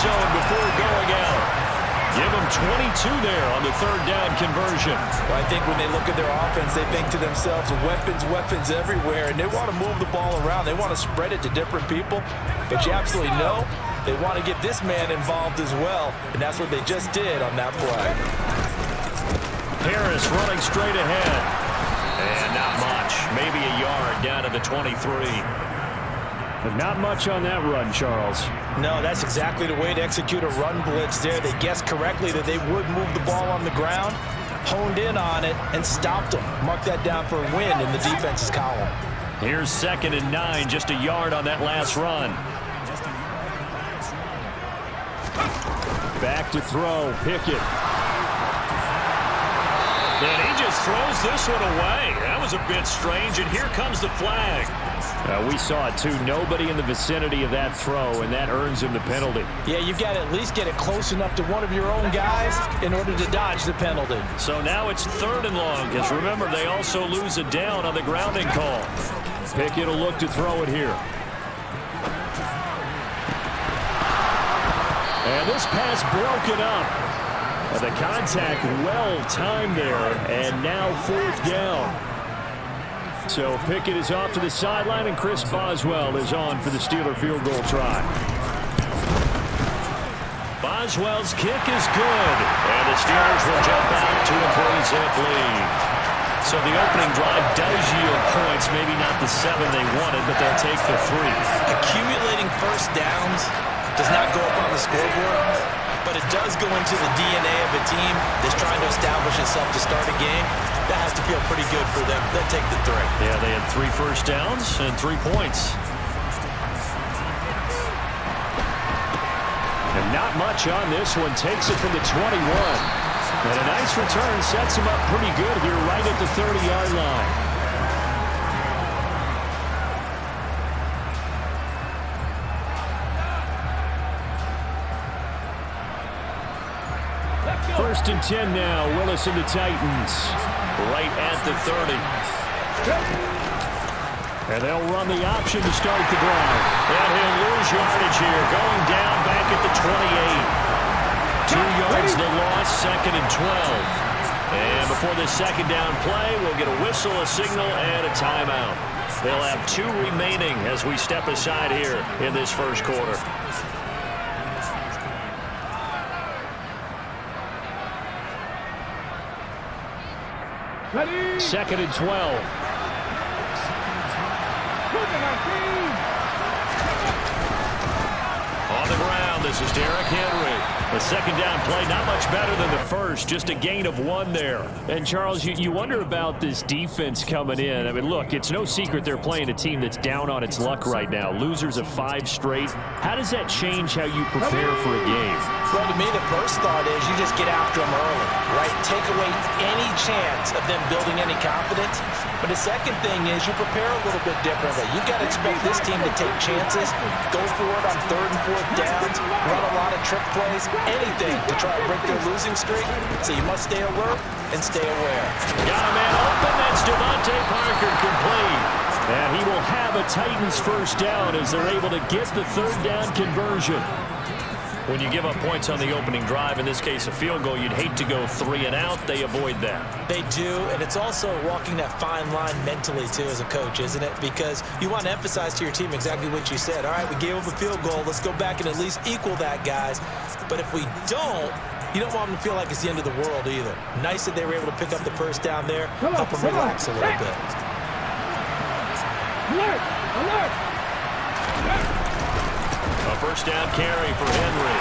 zone before going out. Give them 22 there on the third down conversion. Well, I think when they look at their offense, they think to themselves, weapons everywhere, and they want to move the ball around. They want to spread it to different people, but you absolutely know they want to get this man involved as well, and that's what they just did on that play. Harris running straight ahead. And not much. Maybe a yard down to the 23. But not much on that run, Charles. No, that's exactly the way to execute a run blitz there. They guessed correctly that they would move the ball on the ground, honed in on it, and stopped them. Mark that down for a win in the defense's column. Here's 2nd and 9, just a yard on that last run. Back to throw, Pickett. And he just throws this one away. That was a bit strange, and here comes the flag. We saw it, too. Nobody in the vicinity of that throw, and that earns him the penalty. Yeah, you've got to at least get it close enough to one of your own guys in order to dodge the penalty. So now it's 3rd and long, because remember, they also lose a down on the grounding call. Pickett will look to throw it here. And this pass broken up. The contact well-timed there, and now 4th down. So Pickett is off to the sideline, and Chris Boswell is on for the Steeler field goal try. Boswell's kick is good, and the Steelers will jump out to a 3-zip lead. So the opening drive does yield points, maybe not the 7 they wanted, but they'll take the 3. Accumulating first downs does not go up on the scoreboard, but it does go into the DNA of a team that's trying to establish itself to start a game. That has to feel pretty good for them. They'll take the 3. Yeah, they had 3 first downs and 3 points. And not much on this one. Takes it from the 21. And a nice return sets him up pretty good here right at the 30-yard line. First and 10 now. Willis and the Titans. Right at the 30. And they'll run the option to start the drive. And he'll lose yardage here. Going down back at the 28. 2 yards the loss, 2nd and 12. And before the 2nd down play, we'll get a whistle, a signal, and a timeout. They'll have 2 remaining as we step aside here in this first quarter. Ready? 2nd and 12. On the ground, this is Derrick Henry. The 2nd down play, not much better than the first, just a gain of 1 there. And, Charles, you wonder about this defense coming in. I mean, look, it's no secret they're playing a team that's down on its luck right now. Losers of 5 straight. How does that change how you prepare for a game? Well, to me, the first thought is you just get after them early, right? Take away any chance of them building any confidence. But the second thing is you prepare a little bit differently. You've got to expect this team to take chances, go for it on 3rd and 4th downs, run a lot of trick plays, anything to try to break their losing streak. So you must stay alert and stay aware. Got a man open. That's Devontae Parker complete. And he will have a Titans first down as they're able to get the 3rd down conversion. When you give up points on the opening drive, in this case a field goal, you'd hate to go 3 and out. They avoid that. They do, and it's also walking that fine line mentally, too, as a coach, isn't it? Because you want to emphasize to your team exactly what you said. All right, we gave up a field goal. Let's go back and at least equal that, guys. But if we don't, you don't want them to feel like it's the end of the world either. Nice that they were able to pick up the first down there, help them relax a little bit. Alert! Alert! A first down carry for Henry.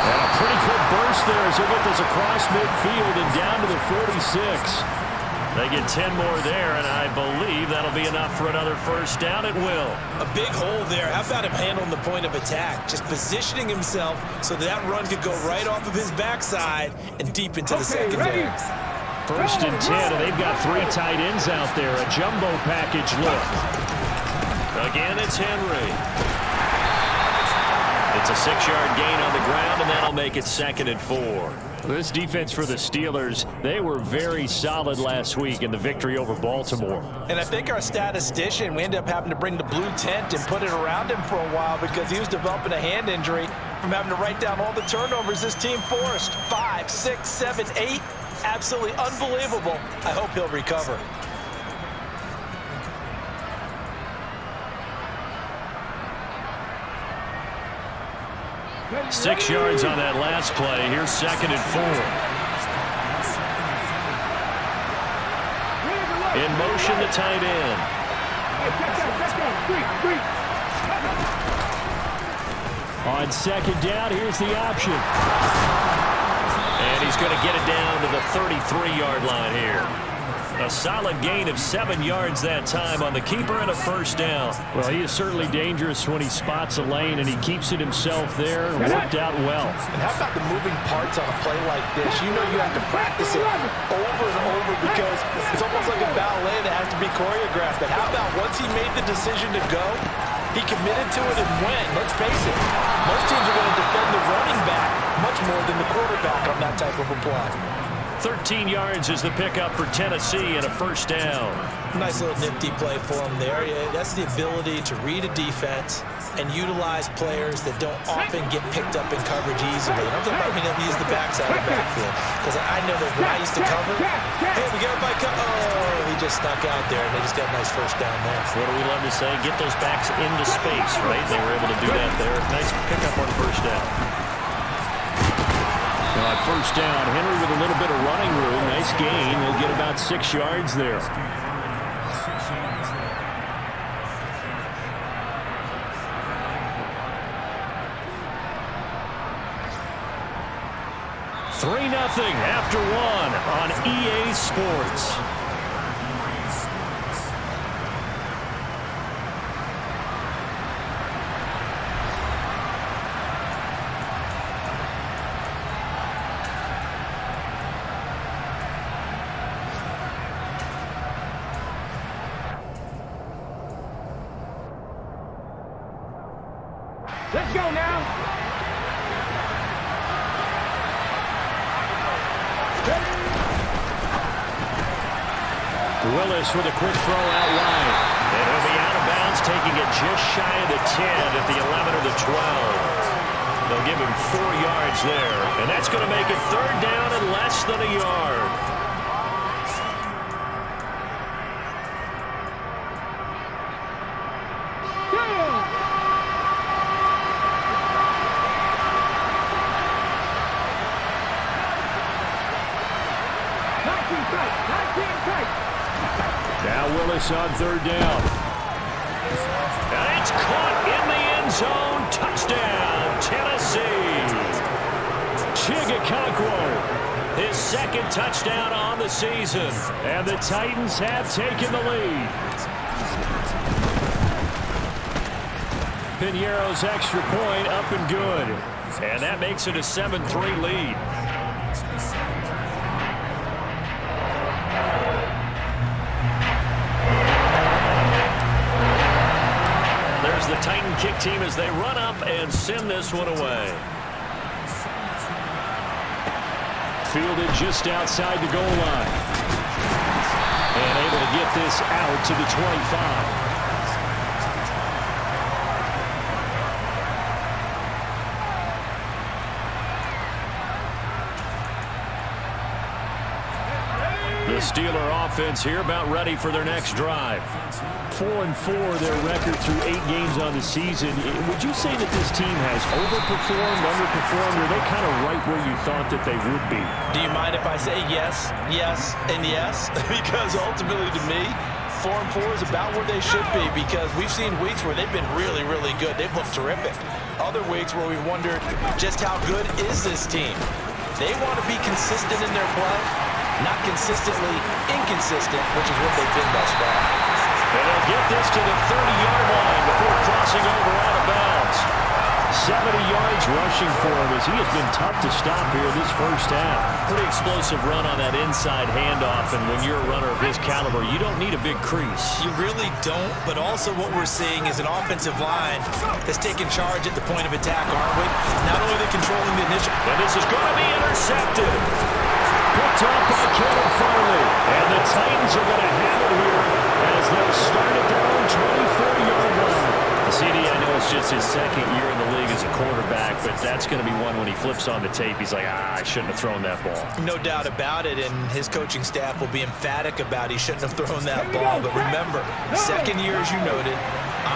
And a pretty quick burst there as they get this across midfield and down to the 46. They get 10 more there, and I believe that'll be enough for another first down. It will. A big hole there. How about him handling the point of attack? Just positioning himself so that run could go right off of his backside and deep into the secondary. First and 10, and they've got 3 tight ends out there. A jumbo package look. Again, it's Henry. The It's a 6-yard gain on the ground, and that'll make it 2nd and 4. This defense for the Steelers, they were very solid last week in the victory over Baltimore. And I think our statistician, we ended up having to bring the blue tent and put it around him for a while because he was developing a hand injury from having to write down all the turnovers this team forced. 5, 6, 7, 8. Absolutely unbelievable. I hope he'll recover. Six yards on that last play. Here's 2nd and 4. In motion, the tight end. On 2nd down, here's the option. And he's going to get it down to the 33-yard line here. A solid gain of 7 yards that time on the keeper and a 1st down. Well, he is certainly dangerous when he spots a lane, and he keeps it himself there. Worked out well. And how about the moving parts on a play like this? You know you have to practice it over and over because it's almost like a ballet that has to be choreographed. But how about once he made the decision to go, he committed to it and went. Let's face it, most teams are going to defend the running back much more than the quarterback on that type of a play. 13 yards is the pickup for Tennessee and a 1st down. Nice little nifty play for him there. Yeah, that's the ability to read a defense and utilize players that don't often get picked up in coverage easily. And I'm talking about being able to use the backside of the backfield. Because I know that when I used to cover, hey, we got a by oh, he just snuck out there, and they just got a nice 1st down there. What do we love to say? Get those backs into space, right? They were able to do that there. Nice pickup on 1st down. On 1st down, Henry with a little bit of running room. Nice gain. He'll get about 6 yards there. Three 0 after 1 on EA Sports. Let's go now. Willis with a quick throw out wide. And he'll be out of bounds, taking it just shy of the 10 at the 11 or the 12. They'll give him 4 yards there. And that's going to make it 3rd down and less than a yard. Now Willis on 3rd down. And it's caught in the end zone. Touchdown, Tennessee. Chigakonkwo, His 2nd touchdown on the season. and the Titans have taken the lead. Piñeiro's extra point up and good. And that makes it a 7-3 lead. There's the Titan kick team as they run up and send this one away. Fielded just outside the goal line. And able to get this out to the 25. The Steeler offense here about ready for their next drive. 4-4 their record through 8 games on the season. Would you say that this team has overperformed, underperformed, or are they kind of right where you thought that they would be? Do you mind if I say yes, yes, and yes? Because ultimately to me, 4-4 is about where they should be because we've seen weeks where they've been really, really good. They've looked terrific. Other weeks where we've wondered just how good is this team. They want to be consistent in their play, not consistently inconsistent, which is what they've been thus far. And they'll get this to the 30-yard line before crossing over out of bounds. 70 yards rushing for him as he has been tough to stop here this first half. Pretty explosive run on that inside handoff, and when you're a runner of his caliber, you don't need a big crease. You really don't, but also what we're seeing is an offensive line that's taking charge at the point of attack, aren't we? Not only are they controlling the initial... And this is going to be intercepted. Picked off by Caleb Farley. And the Titans are going to have it here as they'll start at their own 24-yard line. CD, I know it's just his second year in the league as a quarterback, but that's going to be one when he flips on the tape. He's like, I shouldn't have thrown that ball. No doubt about it, and his coaching staff will be emphatic about he shouldn't have thrown that ball. But remember, second year, as you noted,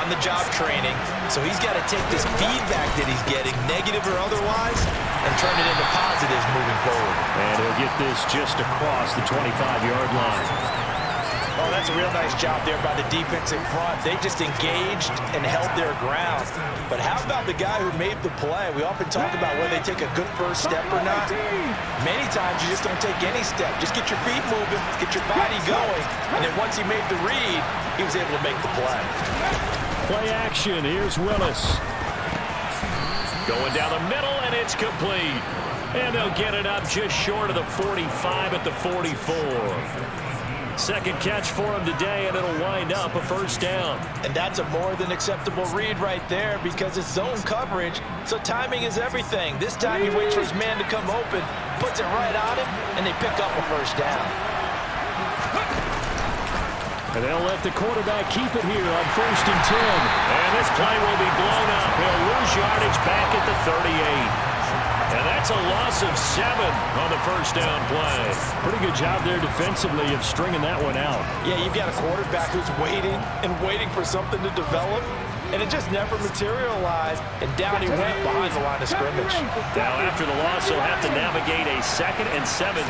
on-the-job training, so he's got to take this feedback that he's getting, negative or otherwise, and turn it into positives moving forward. And he'll get this just across the 25-yard line. Oh, that's a real nice job there by the defense in front. They just engaged and held their ground. But how about the guy who made the play? We often talk about whether they take a good first step or not. Many times you just don't take any step. Just get your feet moving, get your body going. And then once he made the read, he was able to make the play. Play action. Here's Willis. Going down the middle, and it's complete. And they'll get it up just short of the 45 at the 44. Second catch for him today, and it'll wind up a first down. And that's a more than acceptable read right there because it's zone coverage, so timing is everything. This time he waits for his man to come open, puts it right on him, and they pick up a first down. And they'll let the quarterback keep it here on 1st and 10. And this play will be blown up. He'll lose yardage back at the 38. And that's a loss of 7 on the first down play. Pretty good job there defensively of stringing that one out. Yeah, you've got a quarterback who's waiting and waiting for something to develop, and it just never materialized, and down he went behind the line of scrimmage. Now after the loss, he'll have to navigate a 2nd and 17.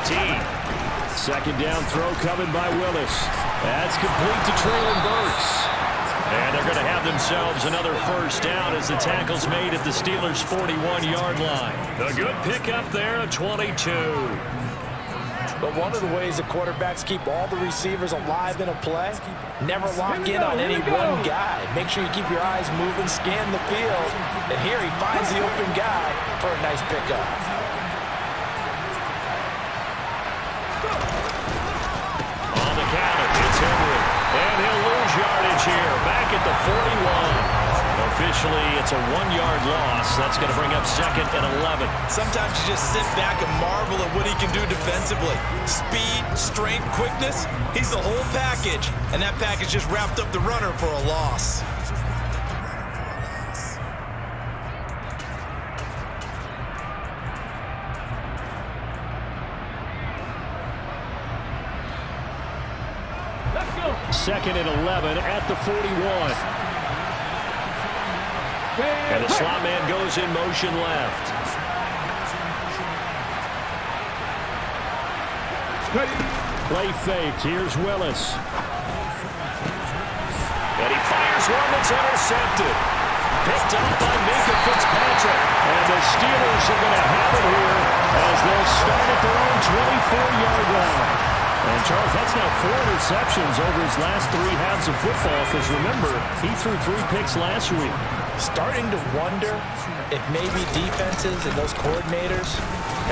Second down throw coming by Willis. That's complete to Traylon Burks. And they're going to have themselves another first down as the tackle's made at the Steelers' 41-yard line. A good pickup there at 22. But one of the ways that quarterbacks keep all the receivers alive in a play, never lock in on any one guy. Make sure you keep your eyes moving, scan the field, and here he finds the open guy for a nice pickup. On the counter, it's Henry. And he'll lose yardage here, back at the 41. Officially, it's a 1-yard loss. That's going to bring up 2nd and 11. Sometimes you just sit back and marvel at what he can do defensively. Speed, strength, quickness, he's the whole package. And that package just wrapped up the runner for a loss. Second and 11 at the 41. And the slot man goes in motion left. Play faked. Here's Willis. And he fires one that's intercepted. Picked up by Minka Fitzpatrick. And the Steelers are going to have it here as they'll start at their own 24-yard line. And, Charles, that's now 4 interceptions over his last 3 halves of football because, remember, he threw 3 picks last week. Starting to wonder if maybe defenses and those coordinators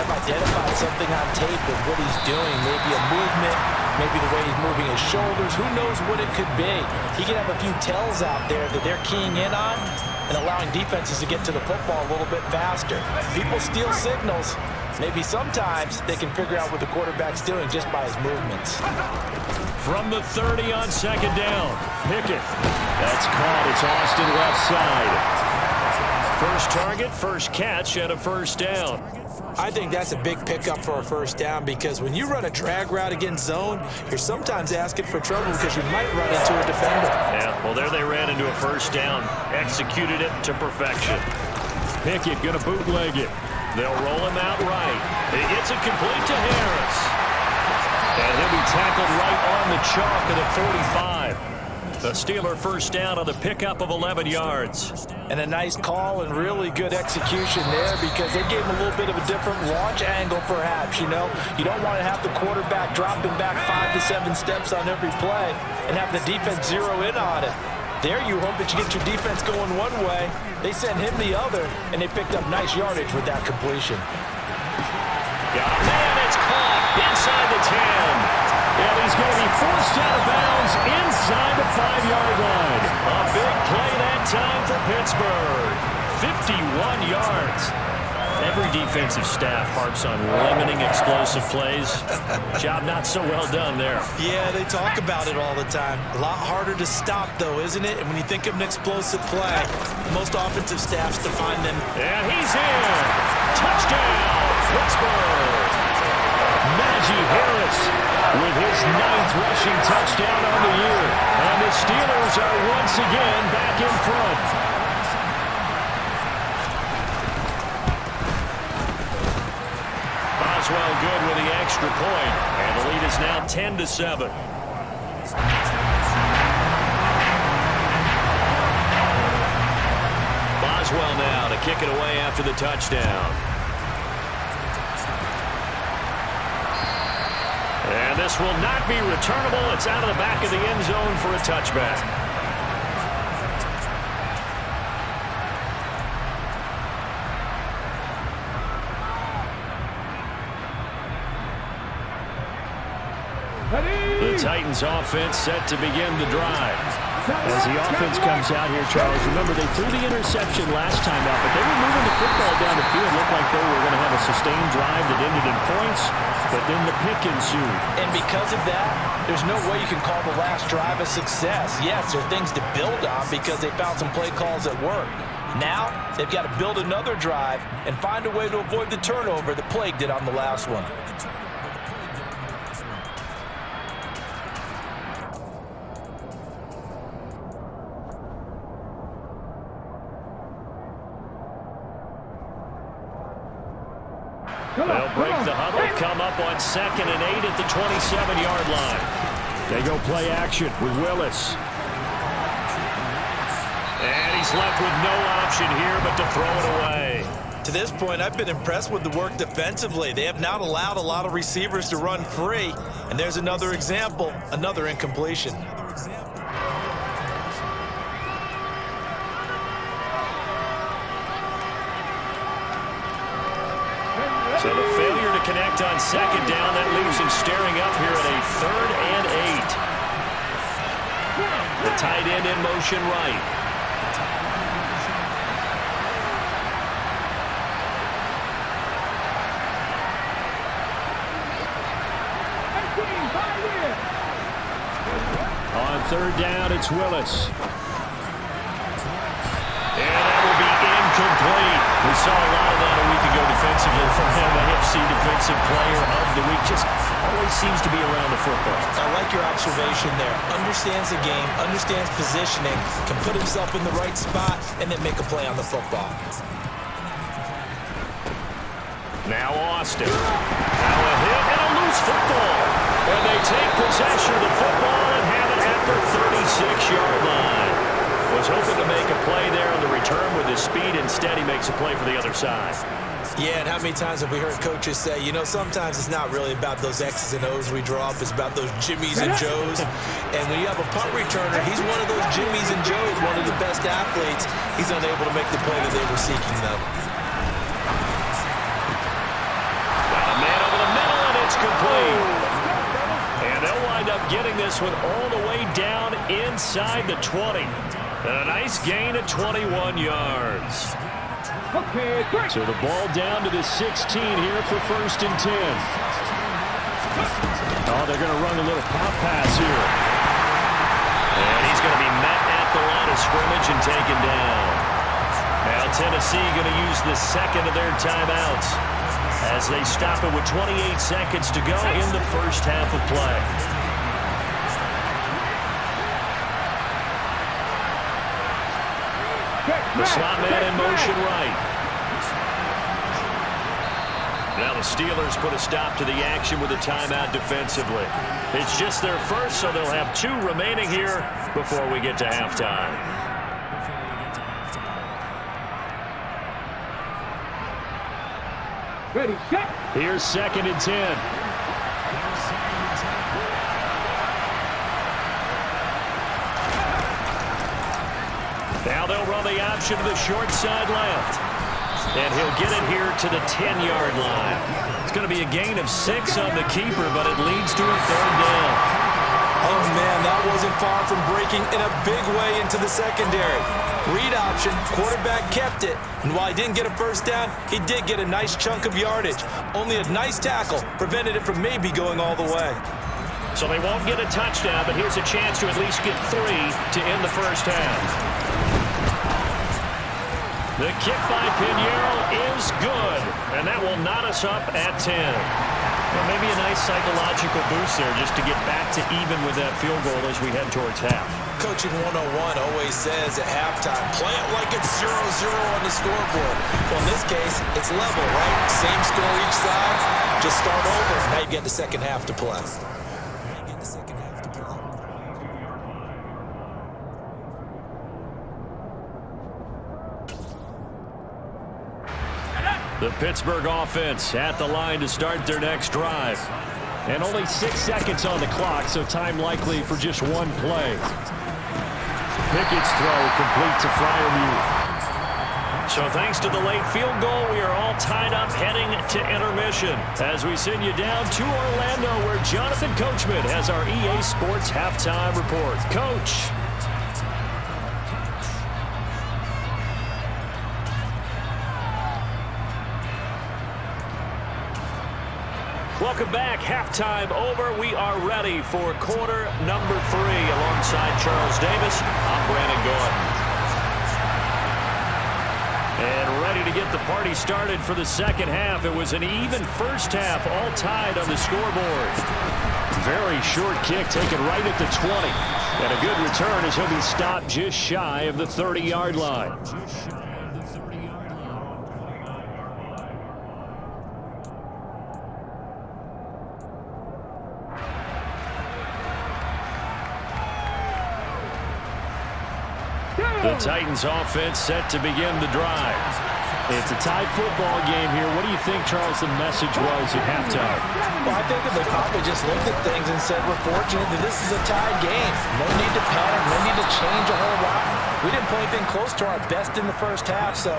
have identified something on tape of what he's doing. Maybe a movement, maybe the way he's moving his shoulders. Who knows what it could be? He could have a few tells out there that they're keying in on and allowing defenses to get to the football a little bit faster. People steal signals. Maybe sometimes they can figure out what the quarterback's doing just by his movements. From the 30 on 2nd down, Pickett. That's caught. It's Austin left side. First target, first catch, and a first down. I think that's a big pickup for a first down because when you run a drag route against zone, you're sometimes asking for trouble because you might run into a defender. Yeah, well, there they ran into a first down. Executed it to perfection. Pickett going to bootleg it. They'll roll him out right. He gets it complete to Harris. And he'll be tackled right on the chalk of the 45. The Steeler first down on the pickup of 11 yards. And a nice call and really good execution there because they gave him a little bit of a different launch angle perhaps, you know. You don't want to have the quarterback dropping back 5 to 7 steps on every play and have the defense zero in on it. There you hope that you get your defense going one way. They sent him the other, and they picked up nice yardage with that completion. Man, it's caught inside the 10. And he's going to be forced out of bounds inside the 5-yard line. A big play that time for Pittsburgh. 51 yards. Every defensive staff harps on limiting explosive plays. Job not so well done there. Yeah, they talk about it all the time. A lot harder to stop, though, isn't it? And when you think of an explosive play, most offensive staffs define them. And he's in. Touchdown, Pittsburgh. Najee Harris with his 9th rushing touchdown on the year. And the Steelers are once again back in front. Boswell good with the extra point, and the lead is now 10-7. Boswell now to kick it away after the touchdown. And this will not be returnable. It's out of the back of the end zone for a touchback. The Titans offense set to begin the drive. As the offense comes out here, Charles, remember they threw the interception last time out, but they were moving the football down the field. Looked like they were going to have a sustained drive that ended in points, but then the pick ensued. And because of that, there's no way you can call the last drive a success. Yes, there are things to build on because they found some play calls that work. Now, they've got to build another drive and find a way to avoid the turnover that plagued it on the last one. They'll break the huddle, come up on 2nd and 8 at the 27-yard line. They go play action with Willis. And he's left with no option here but to throw it away. To this point, I've been impressed with the work defensively. They have not allowed a lot of receivers to run free. And there's another example, another incompletion. So the failure to connect on 2nd down, that leaves him staring up here at a 3rd and 8. The tight end in motion right. On 3rd down, it's Willis. And that will be incomplete. We saw a lot of that a week ago defensively from him. AFC Defensive Player of the Week. Just always seems to be around the football. I like your observation there. Understands the game, understands positioning, can put himself in the right spot, and then make a play on the football. Now Austin. Now a hit and a loose football. And they take possession of the football and have it at the 36-yard line. Was hoping to make a play there on the return with his speed. Instead, he makes a play for the other side. Yeah, and how many times have we heard coaches say, you know, sometimes it's not really about those X's and O's we draw up. It's about those Jimmies and Joes. And when you have a punt returner, he's one of those Jimmies and Joes, one of the best athletes. He's unable to make the play that they were seeking, though. Got a man over the middle, and it's complete. And they'll wind up getting this one all the way down inside the 20. A nice gain of 21 yards. So the ball down to the 16 here for 1st and 10. Oh, they're going to run a little pop pass here. And he's going to be met at the line of scrimmage and taken down. Now Tennessee going to use the 2nd of their timeouts as they stop it with 28 seconds to go in the first half of play. The slot man in motion right. Now the Steelers put a stop to the action with a timeout defensively. It's just their first, so they'll have 2 remaining here before we get to halftime. Ready, set. Here's 2nd and 10. Now they'll run the option to the short side left. And he'll get it here to the 10-yard line. It's going to be a gain of 6 on the keeper, but it leads to a 3rd down. Oh, man, that wasn't far from breaking in a big way into the secondary. Read option, quarterback kept it, and while he didn't get a first down, he did get a nice chunk of yardage. Only a nice tackle prevented it from maybe going all the way. So they won't get a touchdown, but here's a chance to at least get 3 to end the first half. The kick by Pinheiro is good, and that will knot us up at 10. Well, maybe a nice psychological boost there just to get back to even with that field goal as we head towards half. Coaching 101 always says at halftime, play it like it's 0-0 on the scoreboard. Well, in this case, it's level, right? Same score each side. Just start over. Now you get the second half to play. The Pittsburgh offense at the line to start their next drive. And only 6 seconds on the clock, so time likely for just one play. Pickett's throw complete to Freiermuth. So thanks to the late field goal, we are all tied up heading to intermission. As we send you down to Orlando, where Jonathan Coachman has our EA Sports halftime report. Coach. Welcome back. Halftime over. We are ready for quarter number 3. Alongside Charles Davis, I'm Brandon Gordon. And ready to get the party started for the second half. It was an even first half, all tied on the scoreboard. Very short kick taken right at the 20. And a good return as he'll be stopped just shy of the 30-yard line. The Titans offense set to begin the drive. It's a tied football game here. What do you think, Charles, the message was at halftime? Well, I think that they probably just looked at things and said, we're fortunate that this is a tied game. No need to panic, no need to change a whole lot. We didn't play anything close to our best in the first half, so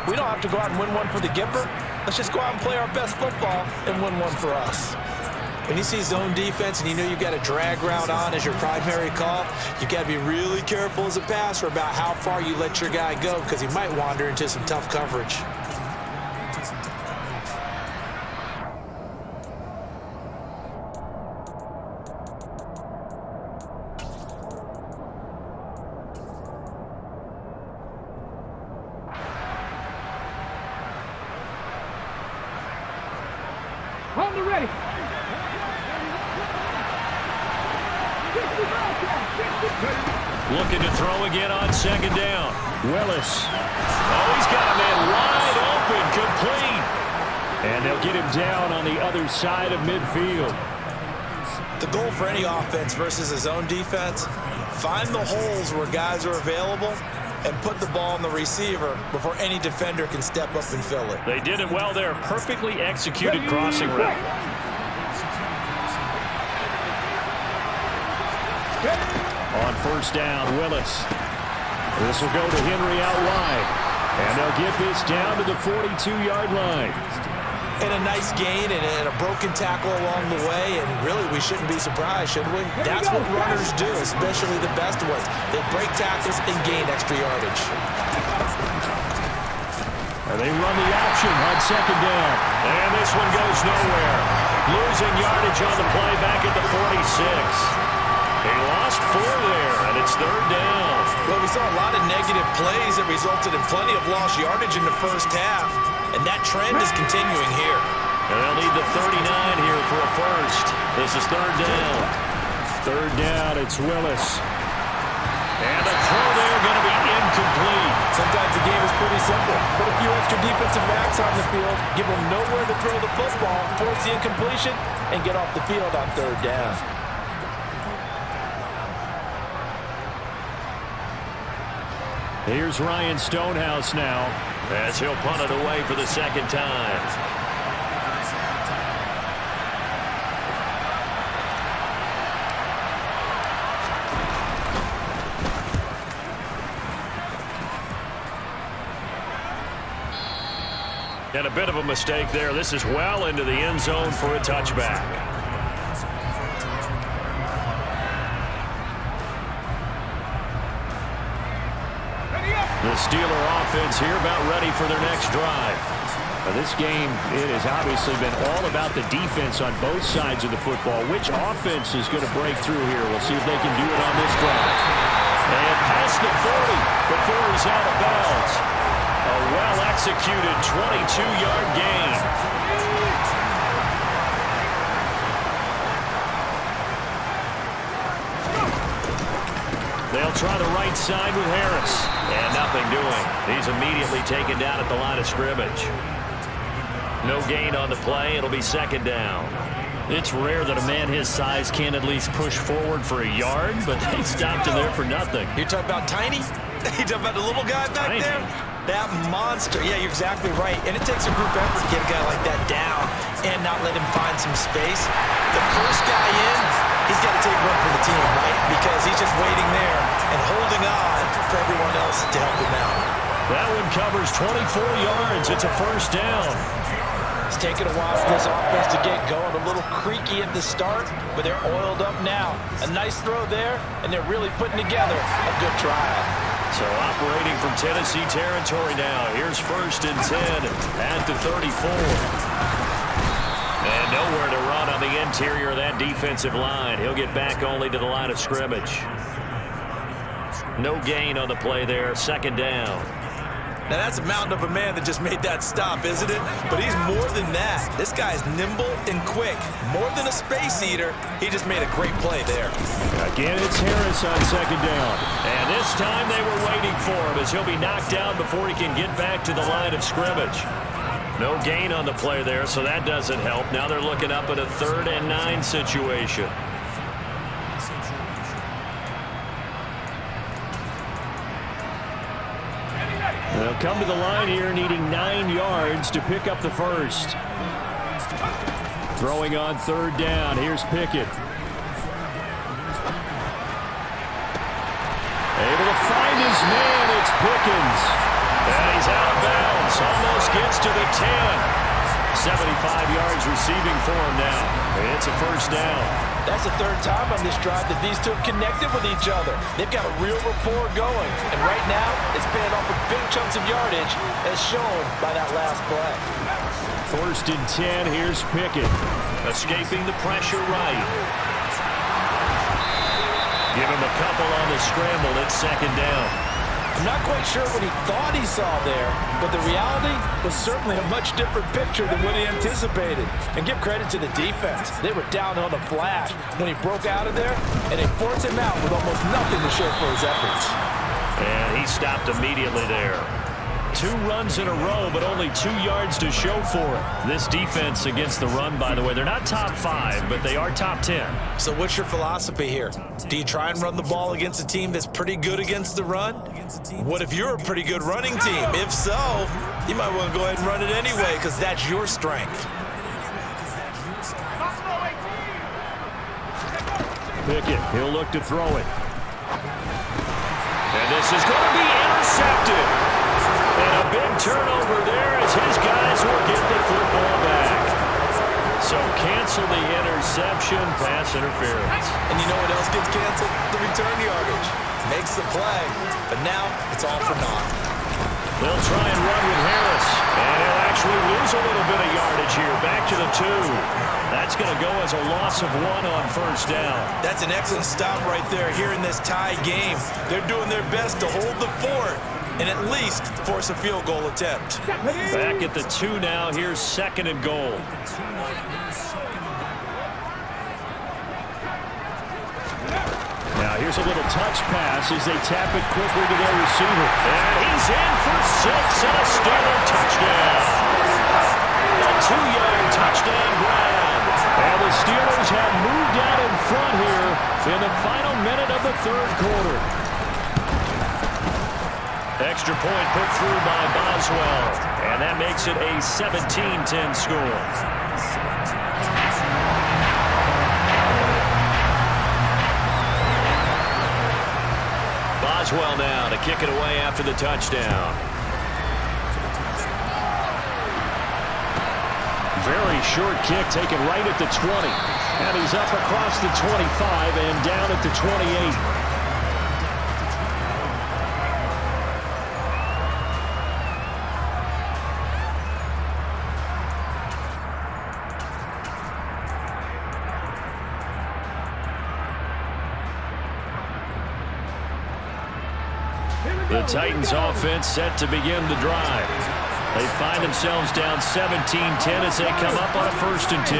we don't have to go out and win one for the Gipper. Let's just go out and play our best football and win one for us. When you see zone defense and you know you've got a drag route on as your primary call, you got to be really careful as a passer about how far you let your guy go because he might wander into some tough coverage. On the ready. Looking to throw again on second down. Willis. Oh, he's got a man wide open, complete. And they'll get him down on the other side of midfield. The goal for any offense versus a zone defense, find the holes where guys are available and put the ball on the receiver before any defender can step up and fill it. They did it well there. Perfectly executed crossing route. On first down, Willis. This will go to Henry out wide. And they'll get this down to the 42-yard line. And a nice gain and a broken tackle along the way, and really we shouldn't be surprised, should we? That's what runners do, especially the best ones. They break tackles and gain extra yardage. And they run the option on second down. And this one goes nowhere. Losing yardage on the play back at the 46. He lost 4 there, and it's third down. Well, we saw a lot of negative plays that resulted in plenty of lost yardage in the first half, and that trend is continuing here. And they'll need the 39 here for a first. This is third down. Third down, it's Willis. And the throw there going to be incomplete. Sometimes the game is pretty simple. Put a few extra defensive backs on the field, give them nowhere to throw the football, force the incompletion, and get off the field on third down. Here's Ryan Stonehouse now, as he'll punt it away for the second time. And a bit of a mistake there. This is well into the end zone for a touchback. The Steeler offense here about ready for their next drive. Now this game, it has obviously been all about the defense on both sides of the football. Which offense is going to break through here? We'll see if they can do it on this drive. And past the 40 before he's out of bounds. A well-executed 22-yard gain. They'll try the right side with Harris. And nothing doing. He's immediately taken down at the line of scrimmage. No gain on the play. It'll be second down. It's rare that a man his size can't at least push forward for a yard, but they stopped him there for nothing. You're talking about Tiny? You're talking about the little guy back there? That monster. Yeah, you're exactly right. And it takes a group effort to get a guy like that down and not let him find some space. The first guy in, he's got to take one for the team, right? Because he's just waiting there and holding on for everyone else to help him out. That one covers 24 yards. It's a first down. It's taken a while for this offense to get going. A little creaky at the start, but they're oiled up now. A nice throw there, and they're really putting together a good drive. So operating from Tennessee territory now. Here's first and 10 at the 34. And nowhere to run on the interior of that defensive line. He'll get back only to the line of scrimmage. No gain on the play there. Second down. Now, that's a mountain of a man that just made that stop, isn't it? But he's more than that. This guy's nimble and quick. More than a space eater, he just made a great play there. Again, it's Harris on second down. And this time they were waiting for him as he'll be knocked down before he can get back to the line of scrimmage. No gain on the play there, so that doesn't help. Now they're looking up at a 3rd and 9 situation. They'll come to the line here needing 9 yards to pick up the first. Throwing on 3rd down. Here's Pickett. Able to find his man. It's Pickens. And he's out of bounds. Almost gets to the 10. 75 yards receiving for him now. It's a first down. That's the 3rd time on this drive that these two have connected with each other. They've got a real rapport going. And right now, it's paying off with big chunks of yardage, as shown by that last play. 1st and 10. Here's Pickett. Escaping the pressure right. Give him a couple on the scramble. It's second down. I'm not quite sure what he thought he saw there, but the reality was certainly a much different picture than what he anticipated. And give credit to the defense. They were down on the flash when he broke out of there, and they forced him out with almost nothing to show for his efforts. And he stopped immediately there. 2 runs in a row, but only 2 yards to show for it. This defense against the run, by the way, they're not top 5, but they are top 10. So what's your philosophy here? Do you try and run the ball against a team that's pretty good against the run? What if you're a pretty good running team? If so, you might want to go ahead and run it anyway, because that's your strength. Pickett, he'll look to throw it. And this is going to be intercepted. And a big turnover there as his guys will get the football back. So cancel the interception, pass interference. And you know what else gets canceled? The return yardage. Makes the play, but now it's all for naught. They'll try and run with Harris. And he'll actually lose a little bit of yardage here. Back to the 2. That's going to go as a loss of 1 on first down. That's an excellent stop right there here in this tie game. They're doing their best to hold the fort and at least force a field goal attempt. Back at the 2 now. Here's 2nd and goal. Now here's a little touch pass as they tap it quickly to their receiver. And he's in for 6 and a Steeler touchdown. A 2-yard touchdown grab. And the Steelers have moved out in front here in the final minute of the 3rd quarter. Extra point put through by Boswell. And that makes it a 17-10 score. Boswell now to kick it away after the touchdown. Very short kick taken right at the 20. And he's up across the 25 and down at the 28. The Titans offense set to begin the drive. They find themselves down 17-10 as they come up on a 1st and 10.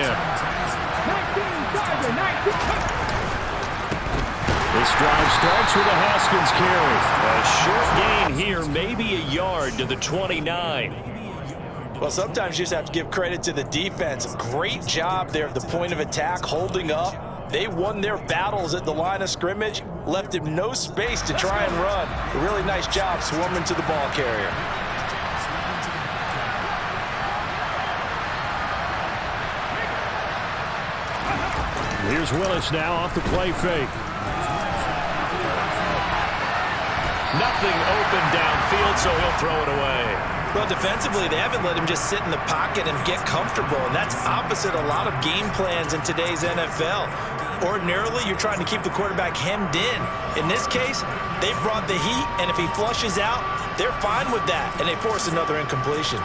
This drive starts with a Haskins carry. A short gain here, maybe a yard to the 29. Well, sometimes you just have to give credit to the defense. Great job there at the point of attack, holding up. They won their battles at the line of scrimmage, left him no space to try and run. A really nice job swarming to the ball carrier. Here's Willis now off the play fake. Nothing open downfield, so he'll throw it away. Well, defensively, they haven't let him just sit in the pocket and get comfortable, and that's opposite a lot of game plans in today's NFL. Ordinarily, you're trying to keep the quarterback hemmed in. In this case, they brought the heat, and if he flushes out, they're fine with that, and they force another incompletion.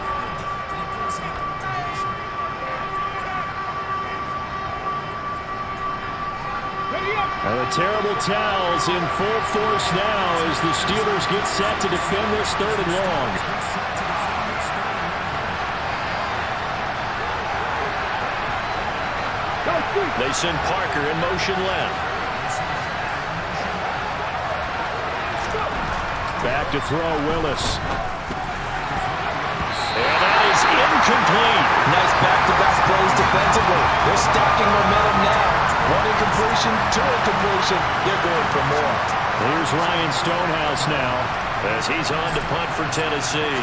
And the terrible towels in full force now as the Steelers get set to defend this 3rd and long. They send Parker in motion left. Back to throw, Willis. And that is incomplete. Nice back-to-back plays defensively. They're stacking momentum now. 1 incompletion, 2 incompletion. They're going for more. Here's Ryan Stonehouse now as he's on to punt for Tennessee.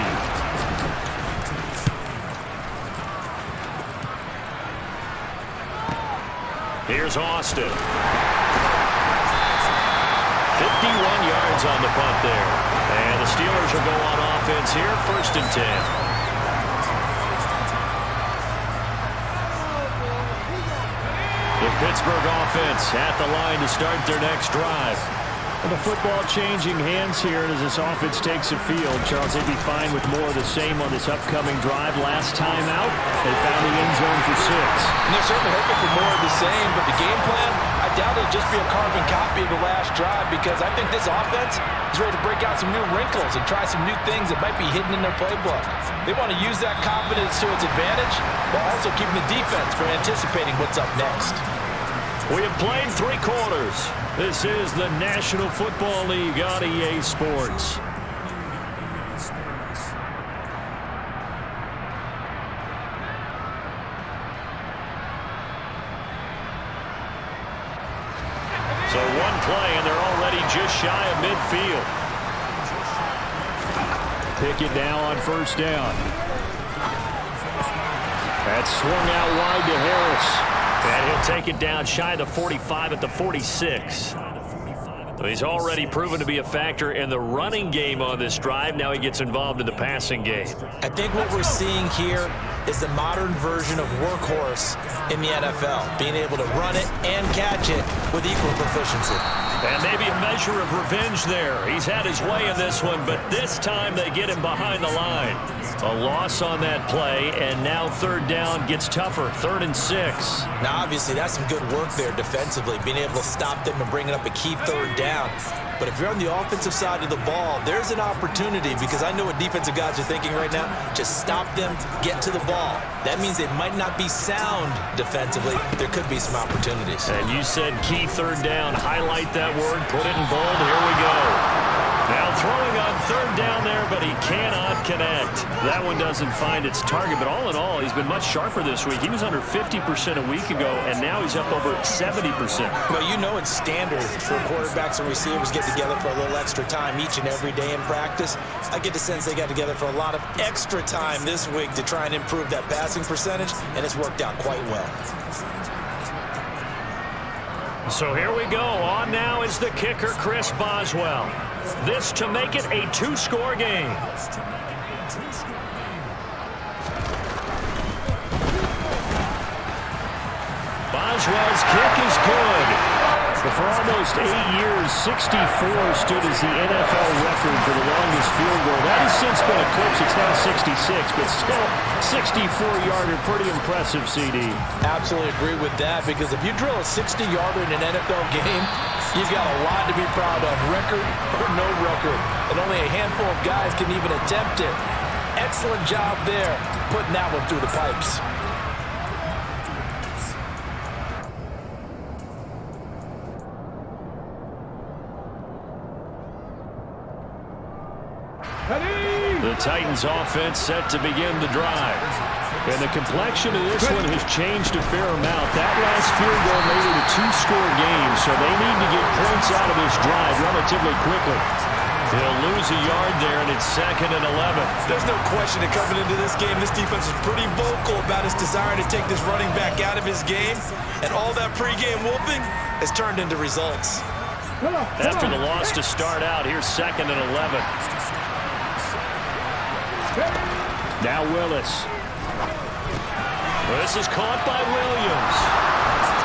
Here's Austin. 51 yards on the punt there. And the Steelers will go on offense here, 1st and 10. The Pittsburgh offense at the line to start their next drive. And the football changing hands here as this offense takes the field. Charles, they'd be fine with more of the same on this upcoming drive. Last time out, they found the end zone for 6. And they're certainly hoping for more of the same, but the game plan, I doubt it'll just be a carbon copy of the last drive because I think this offense is ready to break out some new wrinkles and try some new things that might be hidden in their playbook. They want to use that confidence to its advantage while also keeping the defense from anticipating what's up next. We have played 3 quarters. This is the National Football League on EA Sports. So 1 play, and they're already just shy of midfield. Pickett now on 1st down. That's swung out wide to Harris. And he'll take it down shy of the 45 at the 46. So he's already proven to be a factor in the running game on this drive. Now he gets involved in the passing game. I think what we're seeing here is the modern version of workhorse in the NFL, being able to run it and catch it with equal proficiency. And maybe a measure of revenge there. He's had his way in this one, but this time they get him behind the line. A loss on that play, and now 3rd down gets tougher, 3rd and 6. Now, obviously, that's some good work there defensively, being able to stop them and bringing up a key 3rd down. But if you're on the offensive side of the ball, there's an opportunity because I know what defensive guys are thinking right now. Just stop them, get to the ball. That means they might not be sound defensively. There could be some opportunities. And you said key 3rd down. Highlight that word, put it in bold. Here we go. Now throwing on 3rd down there, but he cannot connect. That one doesn't find its target, but all in all, he's been much sharper this week. He was under 50% a week ago, and now he's up over 70%. Well, you know it's standard for quarterbacks and receivers get together for a little extra time each and every day in practice. I get the sense they got together for a lot of extra time this week to try and improve that passing percentage, and it's worked out quite well. So here we go. On now is the kicker, Chris Boswell. This to make it a 2-score game. Boswell's kick is good. For almost 8 years, 64 stood as the NFL record for the longest field goal. That has since been eclipsed. It's now 66, but still 64-yarder. Pretty impressive, CD. Absolutely agree with that, because if you drill a 60-yarder in an NFL game, you've got a lot to be proud of, record or no record. And only a handful of guys can even attempt it. Excellent job there, putting that one through the pipes. The Titans offense set to begin the drive. And the complexion of this one has changed a fair amount. That last field goal made it a 2-score game, so they need to get points out of this drive relatively quickly. They'll lose a yard there, and it's 2nd and 11. There's no question that coming into this game, this defense is pretty vocal about his desire to take this running back out of his game. And all that pregame whooping has turned into results. After the loss to start out, here's 2nd and 11. Now Willis. This is caught by Williams.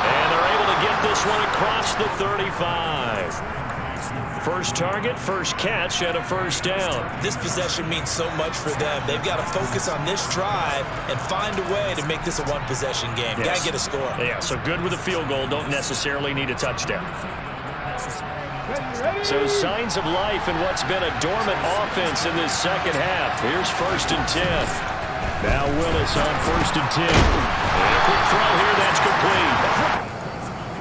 And they're able to get this one across the 35. First target, first catch, and a first down. This possession means so much for them. They've got to focus on this drive and find a way to make this a one-possession game. Yes. Got to get a score. Yeah, so good with a field goal. Don't necessarily need a touchdown. So signs of life in what's been a dormant offense in this second half. Here's 1st and 10. Now Willis on 1st and 10. And a quick throw here, that's complete.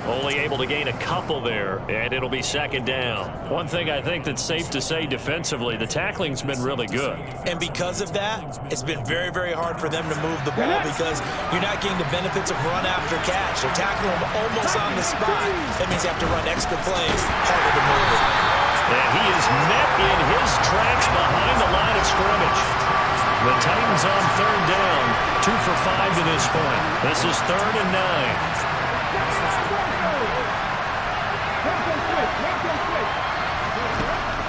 Only able to gain a couple there, and it'll be 2nd down. One thing I think that's safe to say defensively, the tackling's been really good. And because of that, it's been very, very hard for them to move the ball, because you're not getting the benefits of run after catch. They're tackling them almost on the spot. That means you have to run extra plays, harder to move it. And he is met in his tracks behind the line of scrimmage. The Titans on 3rd down, 2 for 5 to this point. This is 3rd and 9.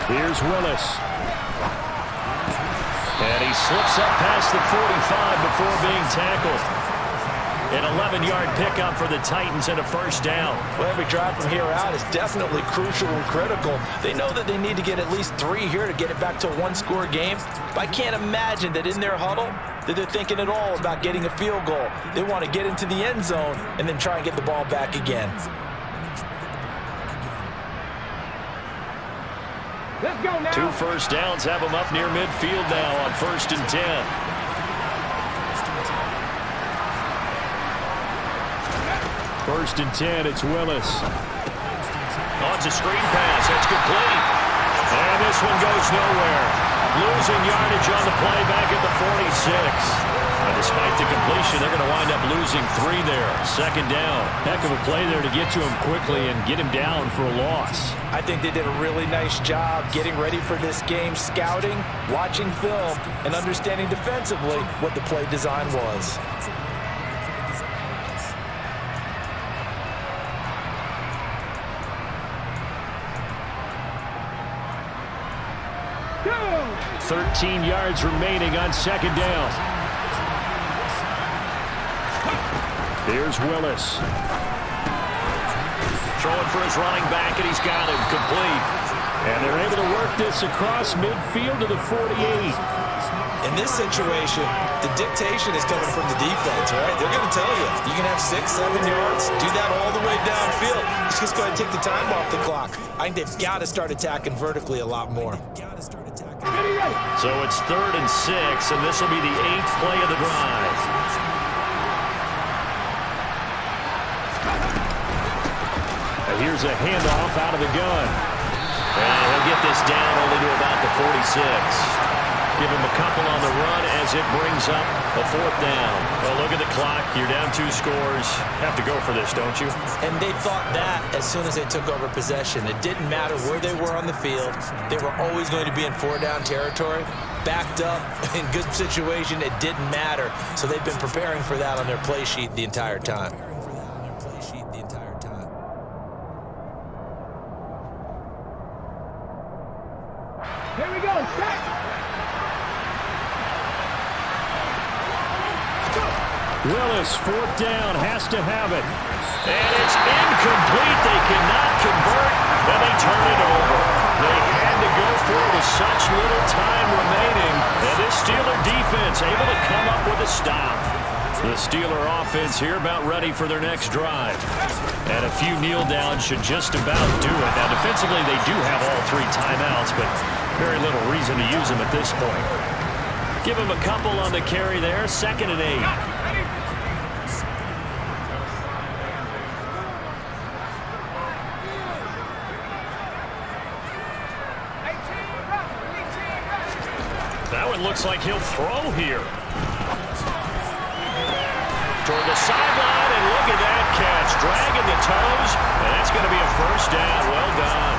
Here's Willis. And he slips up past the 45 before being tackled. An 11-yard pickup for the Titans and a first down. Well, every drive from here out is definitely crucial and critical. They know that they need to get at least 3 here to get it back to a one-score game. But I can't imagine that in their huddle that they're thinking at all about getting a field goal. They want to get into the end zone and then try and get the ball back again. Let's go now. 2 first downs have them up near midfield now on 1st and 10. First and 10, it's Willis. Oh, it's a screen pass. That's complete. And this one goes nowhere. Losing yardage on the play back at the 46. Despite the completion, they're going to wind up losing 3 there. 2nd down. Heck of a play there to get to him quickly and get him down for a loss. I think they did a really nice job getting ready for this game, scouting, watching film, and understanding defensively what the play design was. Go! 13 yards remaining on 2nd down. Here's Willis. Throwing for his running back, and he's got him complete. And they're able to work this across midfield to the 48. In this situation, the dictation is coming from the defense, right? They're going to tell you, you can have 6, 7 yards, do that all the way downfield. Let's just go ahead and take the time off the clock. I think they've got to start attacking vertically a lot more. So it's 3rd and 6, and this will be the 8th play of the drive. Here's a handoff out of the gun. And he'll get this down only to about the 46. Give him a couple on the run as it brings up a 4th down. Well, look at the clock. You're down 2 scores. Have to go for this, don't you? And they thought that as soon as they took over possession. It didn't matter where they were on the field. They were always going to be in 4-down territory. Backed up, in good situation, it didn't matter. So they've been preparing for that on their play sheet the entire time. Here we go. Set. Willis, fourth down, has to have it. And it's incomplete. They cannot convert, and they turn it over. They had to go for it with such little time remaining. And this Steeler defense able to come up with a stop. The Steeler offense here about ready for their next drive. And a few kneel downs should just about do it. Now, defensively, they do have all 3 timeouts, but very little reason to use them at this point. Give them a couple on the carry there. 2nd and 8. That one looks like he'll throw here. Toward the sideline, and look at that catch. Dragging the toes, and that's going to be a first down. Well done.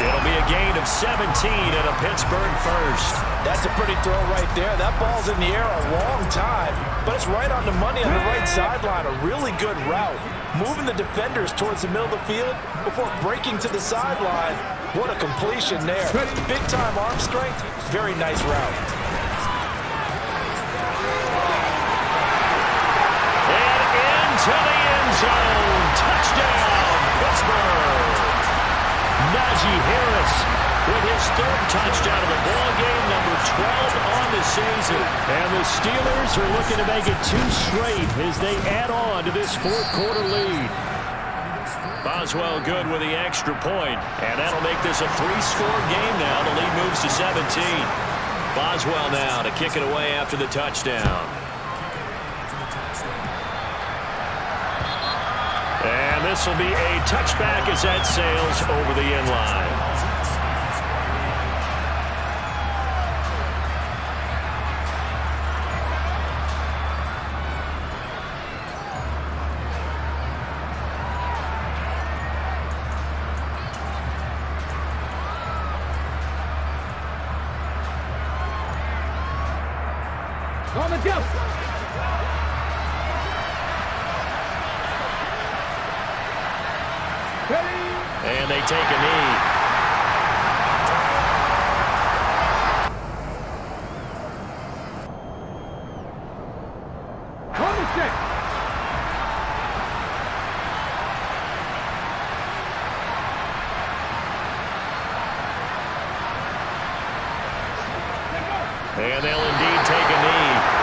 It'll be a gain of 17 and a Pittsburgh first. That's a pretty throw right there. That ball's in the air a long time, but it's right on the money on the right sideline. A really good route. Moving the defenders towards the middle of the field before breaking to the sideline. What a completion there. Big-time arm strength. Very nice route. To the end zone. Touchdown, Pittsburgh. Najee Harris with his 3rd touchdown of the ball game, number 12 on the season. And the Steelers are looking to make it 2 straight as they add on to this 4th quarter lead. Boswell good with the extra point, and that'll make this a 3-score game now. The lead moves to 17. Boswell now to kick it away after the touchdown. And this will be a touchback as that sails over the end line. On the jump. And they take a knee. On the stick. And they'll indeed take a knee.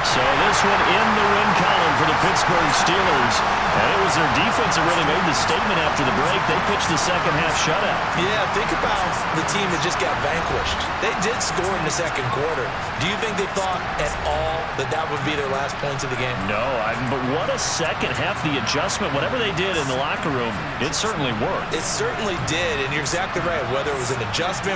So this one in the win column for the Pittsburgh Steelers. And it was their defense that really made the statement after the break. They pitched the second half shutout. Yeah, think about the team that just got vanquished. They did score in the 2nd quarter. Do you think they thought at all that that would be their last points of the game? No, but what a second half. The adjustment, whatever they did in the locker room, it certainly worked. It certainly did, and you're exactly right. Whether it was an adjustment,